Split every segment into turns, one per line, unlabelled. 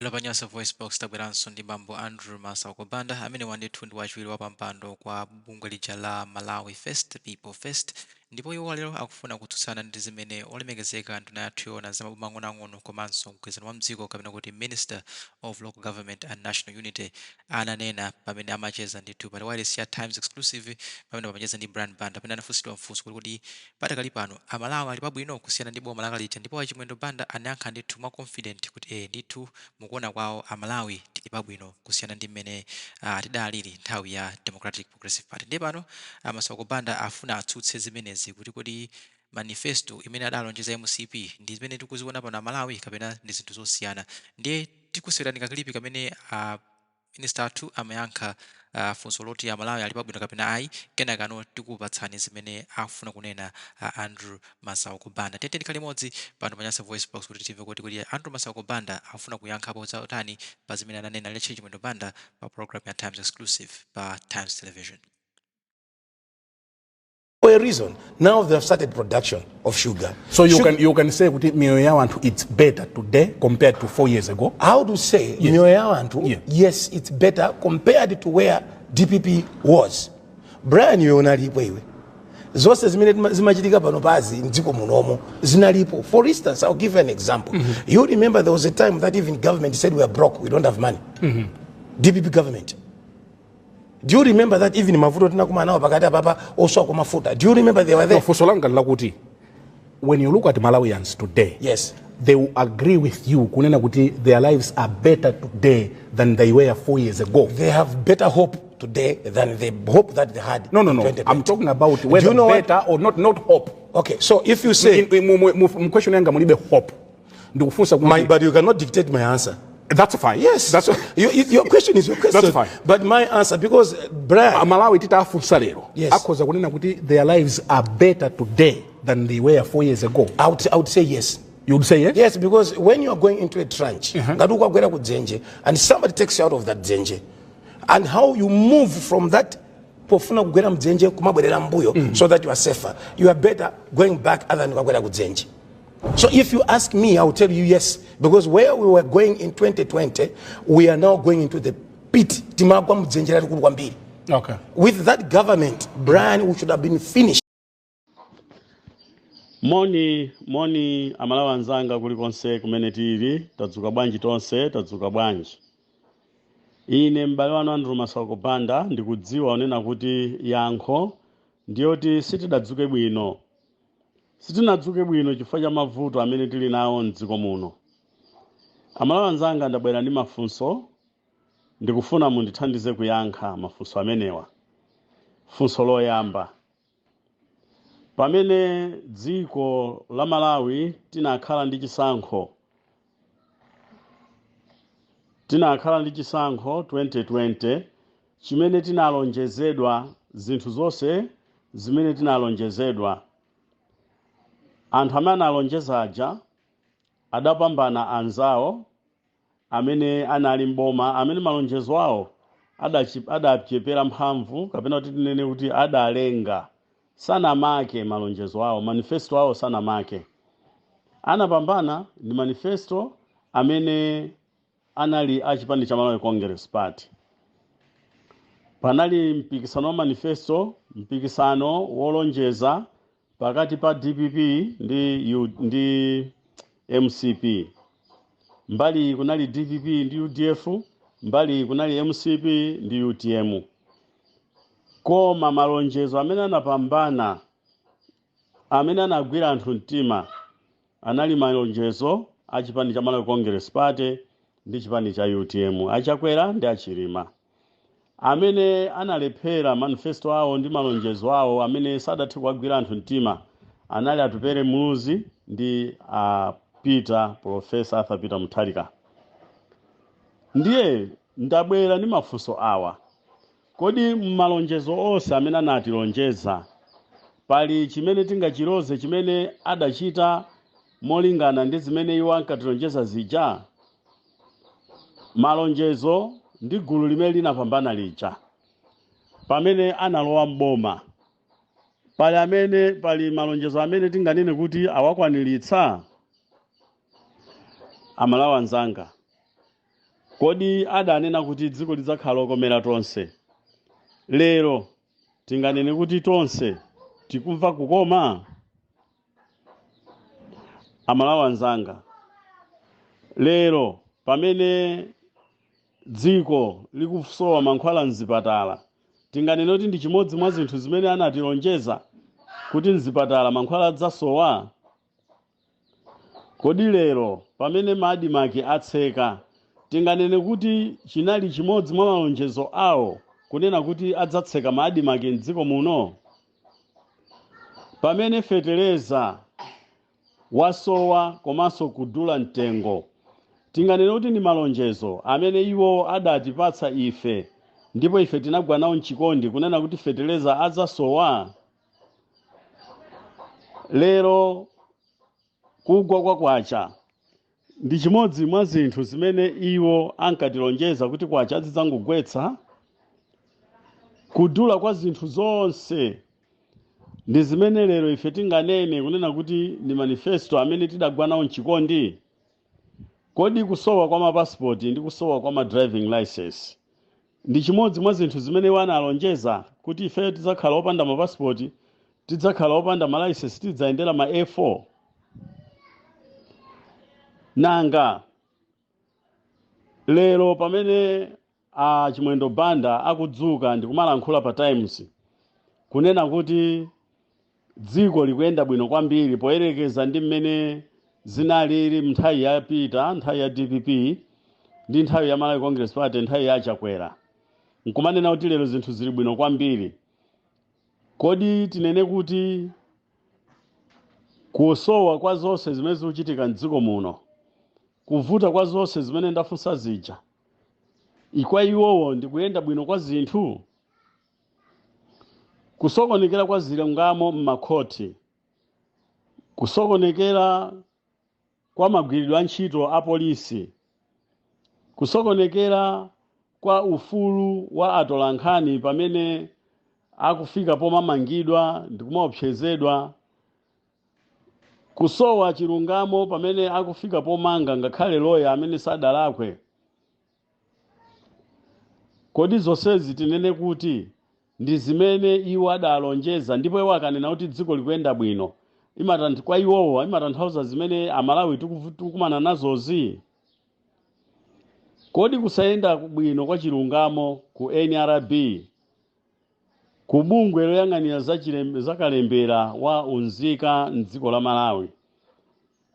Lapanyasa voice box tabweranso ndi bambo Andrew Masakobanda amene wandithu ndi wachiwiri wa pampando kwa bungwe lija la Malawi First People First, ndipo iwo lero akufuna kutsutsana ndi zimene olemekezeka nduna yathu yona zamaboma ang'onoang'ono komanso mgwirizano wa mdziko kapena kuti Minister of Local Government and National Unity ananena pamene amacheza ndithu pa wireless ya Times Exclusive pamene pamacheza ndi Brand Band pamene anafunsidwa mfunso kuti patakali pano amalawi ali pabwino kusiyana ndi boma lakalija, ndipo achimwendo Banda anayankha ndithu mwa confident kuti ndithu mukuona kwawo amalawi tili pabwino kusiyana ndi mmene tidalili nthawi ya Democratic Progressive Party. Ndiye pano Masakobanda afuna atsutse zimenezi kuti manifesto imene adalonjeza MCP ndi zimene tikuziona pano amalawi kapena ndi zinthu zosiyana. Ndiye tikusewera kakalipi kamene Minister athu amayankha funso loti amalawi ali pabwino kapena ayi, kenakano tikupatsani zimene afuna kunena Andrew Masakobanda. Tete ndikhale limodzi pano panyasa voice box kuti timve kuti Andrew Masakobanda afuna kuyankhapo zautani pa zimene ananena leche chimwendo Banda pa program ya Times Exclusive pa Times Television.
For a reason, now they have started production of sugar.
So you can say it's better today compared to 4 years ago.
How to say yes, it's better compared to where DPP was. Brian Yonalipo. Zose zimachitika pano pazi ndiko munomo zinalipo. For instance, I'll give an example. You remember there was a time that even government said we are broke, we don't have money. DPP government. Do you remember that even mafuta tunakuma nao pakati papa also kwa mafuta? Do you remember they were there?
No, for Solanga Lakuti, when you look at Malawians today,
yes,
they will agree with you kunena kuti their lives are better today than they were 4 years ago.
They have better hope today than the hope that they had.
No. I'm talking about whether better or not hope.
Okay, so if you say
question yanga mulibe hope.
But you cannot dictate my answer.
That's fine.
Yes.
That's
your question is your question.
That's fine.
But my answer, because Brian
Malawi titafunsa lero.
Yes.
Akoza kunena kuti their lives are better today than they were 4 years ago.
I would say yes.
You would say yes?
Yes, because when you are going into a trench, and somebody takes you out of that zenje, and how you move from that so that you are safer, you are better going back other than. So if you ask me, I will tell you yes, because where we were going in 2020, we are now going into the pit.
Okay.
With that government, Brian, we should have been finished.
Moni amalawa nzanga kulikonse kumene tili tadzuka bwanji tonse tadzuka bwanji. Ine m'bale wanu Andrew Masakobanda ndikudziwa onena kuti yankho ndiyoti sitidadzuke bwino. Sitinadzuke bwino chifukwa cha mavuto amene tili nawo m'dziko muno. Amalawa nzanga ndabwera ndi mafunso ndikufuna mundithandize kuyankha mafunso amenewa. Funso loyamba. Pamene dziko la Malawi tinakhala ndi chisankho 2020 chimene tinalonjezedwa zinthu zonse zimene tinalonjezedwa. Anthu amene analonjezaja adapambana anzawo amene anali mboma amene malonjezo awo adachepera mphamvu kapena kuti tinene kuti adalenga sanamake malonjezo awo, manifesto awo sanamake. Anapambana ndi manifesto amene anali achipani cha Malawi Congress Party. Panali mpikisano wa manifesto, mpikisano wolonjeza pakati pa DPP ndi MCP. Mbali kunali DPP ndi UDF, mbali kunali MCP ndi UTM. Koma malonjezo amene anapambana, amene anagwira anthu mtima, anali malonjezo achipani cha Malawi Congress Party ndi chipani cha UTM, achakwera ndi achirima. Amene analephera manifesto awo ndi malonjezo awo amene sadathe kuagwira anthu mtima anali Atupere Muluzi ndi Professor Arthur Peter Mutharika. Ndiye ndabwera ndi mafunso awa. Kodi malonjezo onse amene anatilonjeza pali chimene tingachiloze chimene adachita molingana ndi zimene iwo ankatilonjeza zija? Malonjezo ndi gulu limene linapambana lija pamene analowa mboma pali malonjezo amene tinganene kuti awakwaniritsa? Amalawa nzanga, kodi adanena kuti dziko lidzakhala lokomera tonse. Lero tinganene kuti tonse tikumva kukoma? Amalawi anzanga, lero pamene dziko likusowa mankhwala mzipatala, tinganene kuti ndi chimodzi mwa zinthu zimene anatilonjeza kuti mzipatala mankhwala adzasowa. Kodi lero pamene maadimaki atseka, tinganene kuti chinali chimodzi mwa malonjezo awo kunena kuti adzatseka maadimaki mdziko muno? Pamene fetereza wasowa komanso kudula mtengo, tinganene kuti ni malonjezo amene iwo adatipatsa ife, ndipo ife tinagwa nawo mchikondi kunena kuti fetereza adzasowa. Lero kugwa kwa kwacha ndi chimodzi mwa zinthu zimene iwo ankatilonjeza kuti kwacha zidzangogwetsa. Kudula kwa zinthu zonse ndi zimene lero ife tinganene kunena kuti ni manifesto amene tidagwa nawo mchikondi. Kodi kusowa kwa mapasipoti ndi kusowa kwa driving license ndi chimodzi mwa zinthu zimene wanalonjeza kuti ife tidzakhala opanda mapasipoti, tidzakhala opanda malicense, tidzayendera ma A4. Nanga lero pamene Chimwendo Banda akudzuka ndi kumalankhula pa Times kunena kuti dziko likuyenda bwino kwambiri poyerekeza ndi mmene zinalili nthawi yapita, nthawi ya DPP ndi nthawi ya Malawi Congress Party, nthawi ya Chakwera, nkumanena kuti lero zinthu zili bwino kwambiri. Kodi tinene kuti kusowa kwa zonse zimene zikuchitika mdziko muno, kuvuta kwa zonse zimene ndafunsa zija, ikwa iwowo ndi kuyenda bwino kwa zinthu? Kusokonekera kwa zilungamo m'makhoti, kusokonekera kwa magwiridwe a ntchito a polisi, kusokonekera kwa ufulu wa atolankhani pamene akufika pomamangidwa ndi kumaopsezedwa, kusowa chilungamo pamene akufika pomanga ngakhale loya amene sadalakwe. Kodi zonsezi tinene kuti ndi zimene iwo adalonjeza, ndipo iwo akanena kuti dziko likuyenda bwino, kwa iwowo imatanthauza zimene Amalawi tikukumana nazozi? Kodi kusayenda bwino kwa chilungamo ku NRB, ku bungwe loyang'anira za kalembera wa unzika mdziko la Malawi,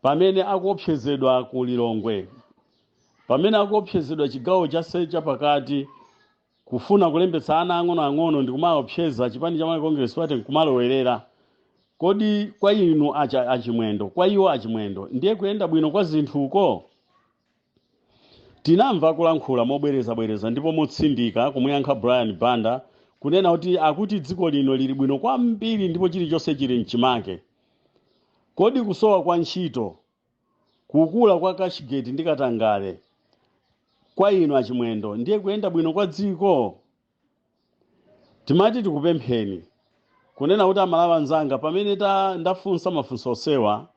pamene akuopsezedwa ku Lilongwe, pamene akuopsezedwa chigawo cha pakati, kufuna kulembetsa ana ang'ono ndi kumaopseza chipani cha Malawi Congress Party kumalowerera, kodi kwa inu achimwendo, kwa iwo achimwendo, ndiye kuyenda bwino kwa zinthuko? Tinamva kulankhula mobwereza ndipo motsindika kumuyankha Brian Banda kunena kuti akuti dziko lino lili bwino kwambiri ndipo chilichonse chili mchimake. Kodi kusowa kwa ntchito, kukula kwa Kashigeti ndi Katangale, kwa inu achimwendo, ndiye kuyenda bwino kwa dziko? Timati tikupempheni kunena kuti Amalawi anzanga, pamene ndafunsa mafunso osewa,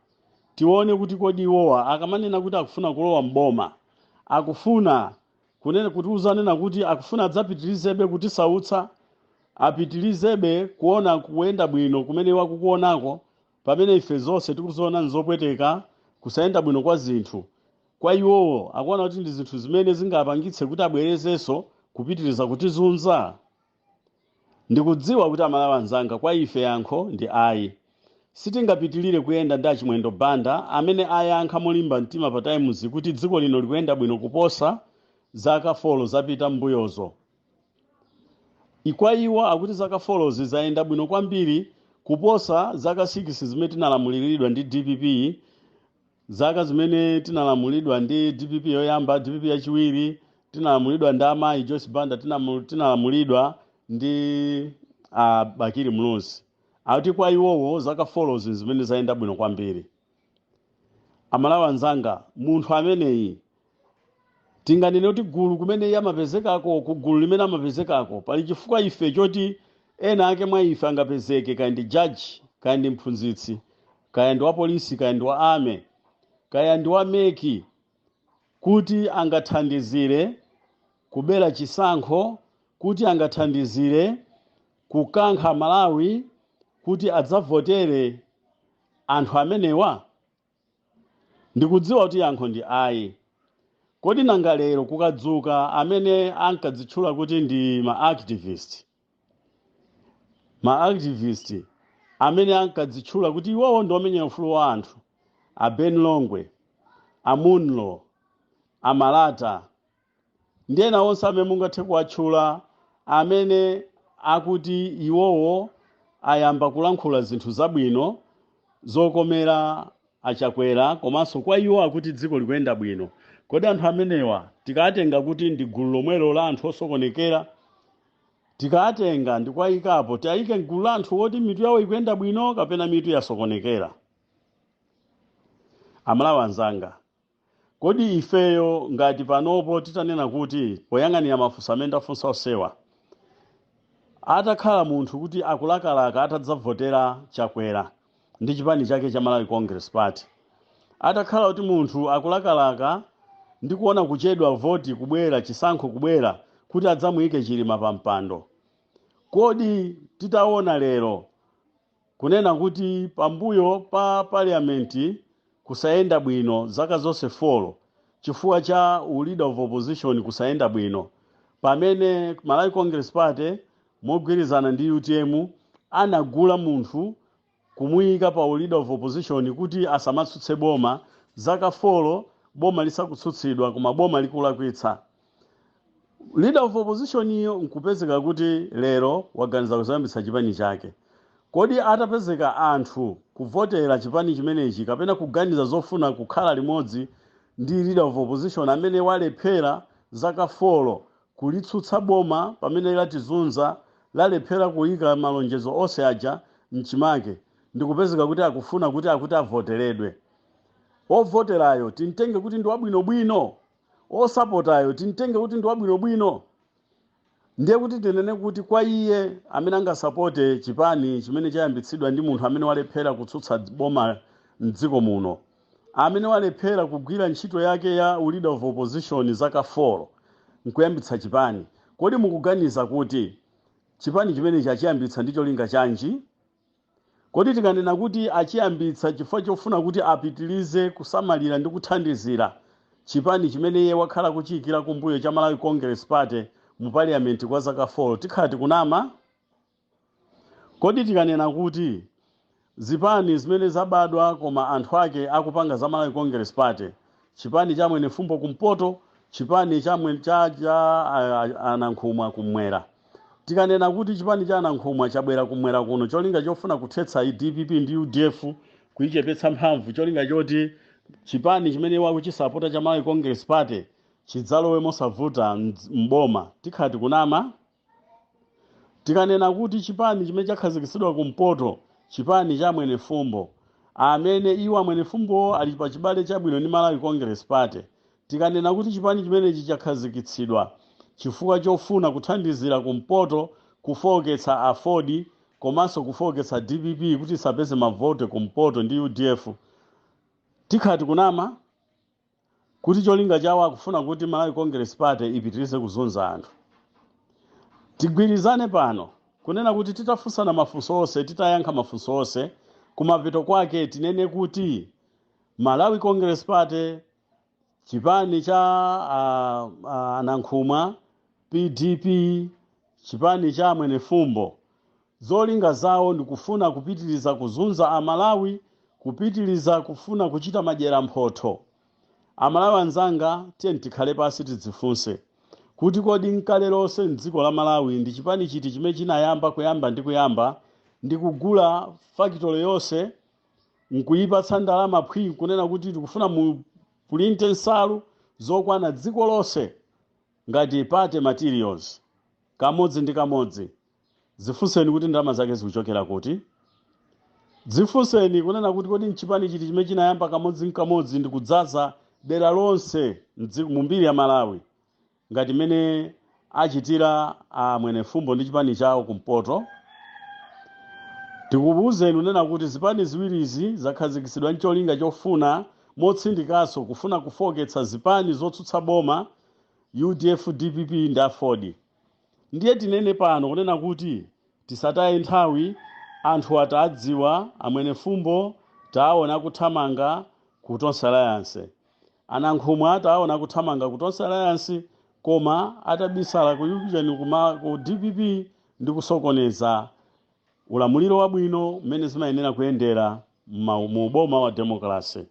tione kuti kodi iwowa akamanena kuti akufuna kulowa mboma, akufuna kunena kuti uzanena kuti akufuna adzapitilizebe kuti sautsa, apitilizebe kuona kuyenda bwino kumene wakukuonako, pamene ife zonse tikuziona nzopweteka kusayenda bwino kwa zinthu. Kwa iwowo akuona kuti ndi zinthu zimene zingapangitse kuti abwerezenso kupitiliza kutizunza. Ndikudziwa kuti Amalawi anzanga, kwa ife yankho ndi ayi. Sitingapitilire kuyenda ndi Chimwendo Banda amene ayankha molimba mtima pa Times kuti dziko lino likuyenda bwino kuposa zaka 4 zapita mbuyozo. Ikwa iwo akuti zaka 4 zizayenda bwino kwambiri kuposa zaka 6 zimene tinalamuliridwa ndi DPP, zaka zimene tinalamulidwa ndi DPP yoyamba, DPP yachiwiri, tinalamulidwa ndi amayi Joyce Banda, tinalamulidwa ndi Bakiri Mlusi. Akuti kwa iwowo zaka 4 zimene zayenda bwino kwambiri. Amalawi anzanga, munthu ameneyi tinganene kuti gulu kumene yamapezekako, ku gulu limene amapezekako pali chifukwa ife choti ena ake mwa ife angapezeke, kaya ndi judge, kaya ndi mphunzitsi, kaya ndi wa polisi, kaya ndi wa ame, kaya ndi wa meki, kuti angathandizire kubera chisankho, kuti angathandizire kukankha Malawi kuti adzavotere anthu amenewa? Ndikudziwa kuti yankho ndi ayi. Kodi nanga lero kukadzuka amene ankadzitchula kuti ndi ma-activist amene ankadzitchula kuti iwowo ndi omenyera ufulu wa anthu, a Ben Longwe, a Munlo, a Malata, ndi ena onse amene mungathe kuwatchula, amene akuti iwowo ayamba kulankhula zinthu zabwino zokomera achakwera, komanso kwa iwo akuti dziko likuyenda bwino. Kodi anthu amenewa tikatenga kuti ndi gulu lomwelo la anthu osokonekera, tikatenga ndikwayikapo tiyike gulu la anthu woti mitu yawo ikuyenda bwino kapena mitu yasokonekera? Amalawi anzanga, kodi ifeyo ngati panopo titanena kuti poyang'anira mafunso amene ndafunsa osewa, atakhala munthu kuti akulakalaka atadzavotera Chakwera ndi chipani chake cha Malawi Congress Party, atakhala kuti munthu akulakalaka ndi kuona kuchedwa voti kubwera, chisankho kubwera kuti adzamuyike Chilima pa mpando, kodi titaona lero kunena kuti pambuyo pa parliament kusayenda bwino zaka zonse 4 chifukwa cha leader of opposition kusayenda bwino, pamene Malawi Congress Party mogwirizana ndi UTM anagula munthu kumuyika pa leader of opposition kuti asamatsutse boma, zaka 4 boma lisakutsutsidwa koma boma likulakwitsa. Leader of opposition iyo nkupezeka kuti lero waganiza kuzambitsa chipani chake. Kodi atapezeka anthu kuvotera chipani chimenechi kapena kuganiza zofuna kukhala limodzi ndi leader of opposition amene walephera zaka 4 kulitsutsa boma pamene latizunza, lalephera kuyika malonjezo onse aja mchimake, ndikupezeka kuti akufuna kuti akuti avoteredwe. Ovoterayo tintenge kuti ndi wabwinobwino, osapotayo tintenge kuti ndi wabwinobwino. Ndiye kuti tinene kuti kwa iye amene angasapote chipani chimene chayambitsidwa ndi munthu amene walephera kutsutsa boma mdziko muno, amene walephera kugwira ntchito yake ya leader of opposition zaka 4 nkuyambitsa chipani, kodi mukuganiza kuti chipani chimenechi achiyambitsa ndi cholinga chanji? Kodi tikanena kuti achiyambitsa chifukwa chofuna kuti apitilize kusamalira ndi kuthandizira chipani chimene iye wakhala kuchiyikira kumbuyo cha Malawi Congress Party mu parliament kwa zaka 4, tikhala tikunama? Kodi tikanena kuti zipani zimene zabadwa koma anthu ake akupanga za Malawi Congress Party, chipani cha Mwene Fumbo kumpoto, chipani cha Anankhumwa kumwera, tikanena kuti chipani cha Anankhumwa chabwera kumwera kuno cholinga chofuna kuthetsa DPP ndi UDF kuichepetsa mphamvu, cholinga choti chipani chimene wakuchisapota cha Malawi Congress Party chidzalowe mosavuta mboma, tikhala tikunama? Tikanena kuti chipani chimene chakhazikitsidwa kumpoto, chipani cha Mwene Fumbo, amene iwo Mwene Fumbo ali pa chibale chabwino ndi Malawi Congress Party, tikanena kuti chipani chimenechi chakhazikitsidwa chifukwa chofuna kuthandizira kumpoto, kufoketsa afodi komanso kufoketsa DPP kuti isapeze mavote kumpoto ndi UDF, tikhala tikunama? Kuti cholinga chawo akufuna kuti Malawi Congress Party ipitirize kuzunza anthu. Tigwirizane pano kunena kuti titafunsana mafunso onse, titayankha mafunso onse, kumapeto kwake tinene kuti Malawi Congress Party, chipani cha Anankhumwa, PDP, chipani cha Mwene Fumbo, zolinga zawo ndikufuna kupitiriza kuzunza Amalawi, kupitiriza kufuna kuchita majera mphotho. Amalawi anzanga, tiye tikhale pasi tidzifunse kuti kodi nkale lonse mdziko la Malawi ndi chipani chiti chimene chinayamba ndi kugula factory yonse nkuyipatsa ndalama phwi kunena kuti tikufuna mu pulinte nsalu zokwana dziko lonse ngati Pate Materials kamodzi ndi kamodzi. Zifunseni kuti ndalama zake zikuchokera kuti? Zifunseni kunena kuti kodi nchipani chiti chimene chinayamba kamodzi ndi kudzaza dera lonse mu mbiri ya Malawi ngati mene achitira Mwene Fumbo ndi chipani chawo kumpoto? Tikubuuzeni unena kuti zipani ziwirizi zakhazikitsidwa ndi cholinga chofuna motsindikaso kufuna kufoketsa zipani zotsutsa boma UDF, DPP ndi Afodi. Ndiye tinene pano kunena kuti tisataye nthawi, anthu atadziwa amwene fumbo taona kuthamanga ku Tonse Alliance. Anankhumwa taona kuthamanga ku Tonse Alliance, koma atabisala ku ku DPP ndi kusokoneza ulamuliro wabwino umene zimayenera kuyendera mu boma wa demokrasi.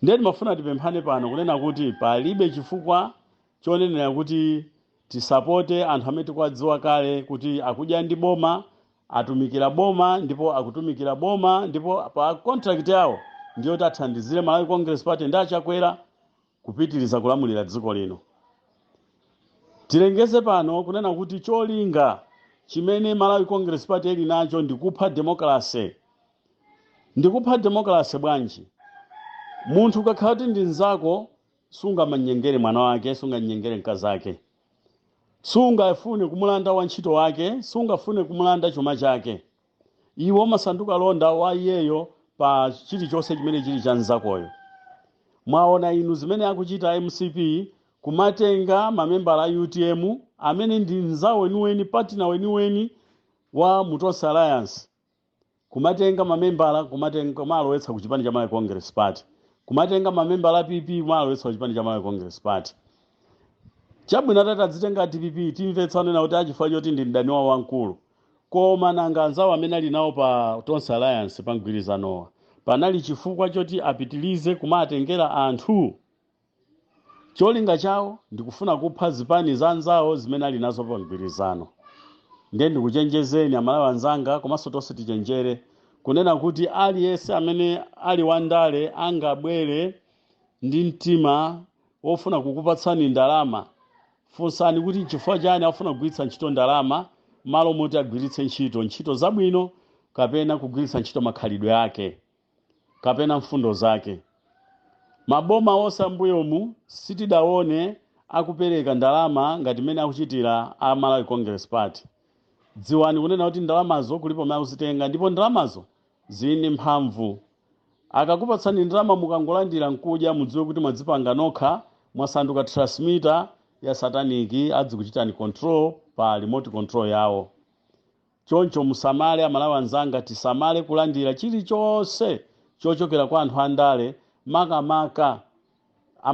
Ndiye timafuna tipemphane pano kunena kuti palibe chifukwa chonenera kuti tisapote anthu amene tikuwadziwa kale kuti akudya ndi boma, atumikira boma, ndipo akutumikira boma, ndipo pa contract yawo ndiyo tathandizire Malawi Congress Party ndi achakwera kupitiriza kulamulira dziko lino. Tilengeze pano kunena kuti cholinga chimene Malawi Congress Party ili nacho ndikupha demokrasi. Ndikupha demokrasi bwanji? Munthu ukakhala kuti ndi nzako, sunga manyengere mwana wake, sunga nyengere mkazi wake. Sunga afune kumulanda wantchito wake, sunga afune kumulanda chuma chake. Iwo masanduka londa wa iyeyo pa chilichonse chimene chili cha nzakoyo. Mwaona inu zimene akuchita MCP kumatenga mamembala a UTM amene ndi nzawo weniweni, partner weniweni wa mu Tonse Alliance. Kumatenga mamembala, kumatenga malowetsa ku chipani cha Malawi Congress Party. Kumatenga mamembala a PP malowetsa ku chipani cha Malawi Congress Party. Chabwino tatadzitenga DPP timvetsane na kuti achifukwa choti ndi mdani wawo wankulu. Koma nanga anzawo amene ali nawo pa Tonse Alliance pa mgwirizanowa panali chifukwa choti apitilize kumatengera anthu. Cholinga chawo ndikufuna kupha zipani za anzawo zimene ali nazo pa mgwirizano. Ndiye ndikuchenjezeni amalawi anzanga, komanso tonse tichenjere kunena kuti aliyense amene ali wandale angabwere ndi mtima wofuna kukupatsani ndalama. Funsani kuti chifukwa chani afuna kugwiritsa ntchito ndalama malo moti agwiritse ntchito zabwino, kapena kugwiritsa ntchito makhalidwe yake, kapena mfundo zake. Maboma onse ambuyomu sitidaone akupereka ndalama ngati mene akuchitira a Malawi Congress Party. Dziwani kunena kuti ndalamazo kulipo mene akuzitenga, ndipo ndalamazo zili mphamvu. Akakupatsani ndalama mukangolandira nkudya, mudziwe kuti mwadzipanga nokha, mwasanduka transmitter ya sataniki adzikuchitani control pa remote control yawo. Choncho musamale amalawi anzanga, tisamale kulandira chilichonse chochokera kwa anthu andale, makamaka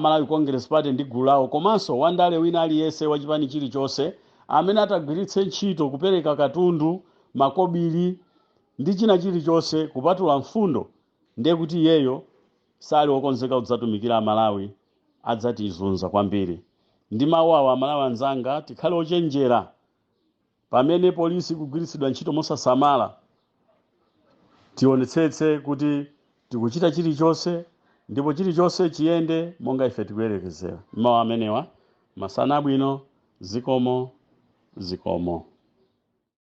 Malawi Congress Party ndi gulu lawo, komanso wandale wina aliyense wachipani chilichonse amene atagwiritse ntchito kupereka katundu, makobiri ndi china chilichonse kupatula mfundo, ndiye kuti iyeyo sali wokonzeka kudzatumikira Malawi, adzatizunza kwambiri. Ndi mawu awa amalawi anzanga, tikhale ochenjera pamene polisi kugwiritsidwa ntchito mosasamala. Tionetsetse kuti tikuchita chilichonse, ndipo chilichonse chiyende monga ife tikuyerekezera. Mawu amenewa, masana abwino, zikomo.